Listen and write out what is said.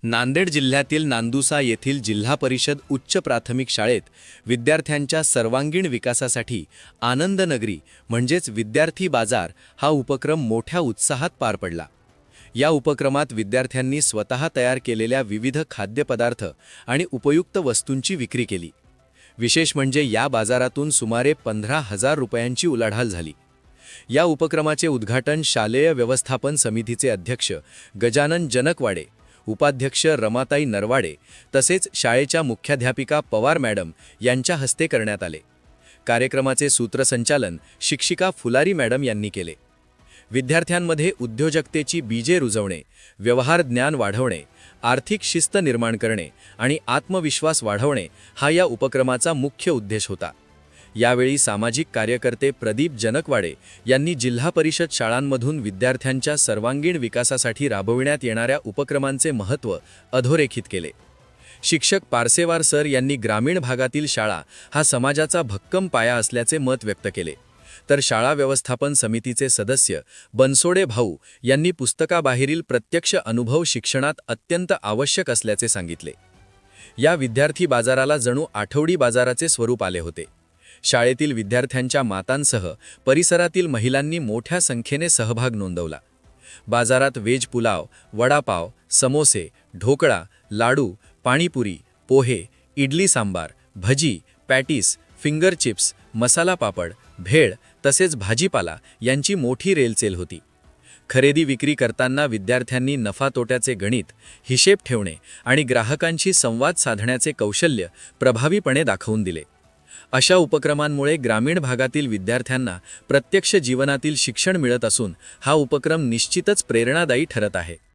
नांदेड जिल्ह्यातील नांदुसा येथील जिल्हा परिषद उच्च प्राथमिक शाळेत विद्यार्थ्यांच्या सर्वांगीण विकासासाठी आनंद नगरी म्हणजेच विद्यार्थी बाजार हा उपक्रम मोठ्या उत्साहात पार पडला। या उपक्रमात विद्यार्थ्यांनी स्वतः तयार केलेल्या विविध खाद्यपदार्थ आणि उपयुक्त वस्तूंची विक्री केली। विशेष म्हणजे या बाजारातून सुमारे 15,000 रुपयांची उलाढाल झाली। या उपक्रमाचे उद्घाटन शालेय व्यवस्थापन समितीचे अध्यक्ष गजानन जनकवाडे, उपाध्यक्ष रमाताई नरवाडे तसेच शाळेच्या मुख्याध्यापिका पवार मॅडम यांच्या हस्ते करण्यात आले। कार्यक्रमाचे सूत्रसंचालन शिक्षिका फुलारी मॅडम यांनी केले। विद्यार्थ्यांमध्ये उद्योजकतेची बीजे रुजवणे, व्यवहार ज्ञान वाढवणे, आर्थिक शिस्त निर्माण करणे आणि आत्मविश्वास वाढवणे हा या उपक्रमाचा मुख्य उद्देश होता। यावेळी सामाजिक कार्यकर्ते प्रदीप जनकवाडे यांनी जिल्हा परिषद शाळांमधून विद्यार्थ्यांच्या सर्वांगीण विकासासाठी राबविण्यात येणाऱ्या उपक्रमांचे महत्त्व अधोरेखित केले। शिक्षक पारसेवार सर यांनी ग्रामीण भागातील शाळा हा समाजाचा भक्कम पाया असल्याचे मत व्यक्त केले, तर शाळा व्यवस्थापन समितीचे सदस्य बनसोडे भाऊ यांनी पुस्तकाबाहेरील प्रत्यक्ष अनुभव शिक्षणात अत्यंत आवश्यक असल्याचे सांगितले। या विद्यार्थी बाजाराला जणू आठवडी बाजाराचे स्वरूप आले होते। शाळेतील विद्यार्थ्यांच्या मातांसह परिसरातील महिलांनी मोठ्या संख्येने सहभाग नोंदवला। बाजारात वेज पुलाव, वडापाव, समोसे, ढोकळा, लाडू, पाणीपुरी, पोहे, इडली सांबार, भजी, patties, finger chips, masala papad, भेळ तसेच भाजीपाला यांची मोठी रेलचेल होती। खरेदी विक्री करताना विद्यार्थ्यांनी नफा तोट्याचे गणित, हिशेब ठेवणे आणि ग्राहकांशी संवाद साधण्याचे कौशल्य प्रभावीपणे दाखवून दिले। अशा उपक्रमांमुळे ग्रामीण भागातील विद्यार्थ्यांना प्रत्यक्ष जीवनातील शिक्षण मिळत असून हा उपक्रम निश्चितच प्रेरणादायी ठरत आहे।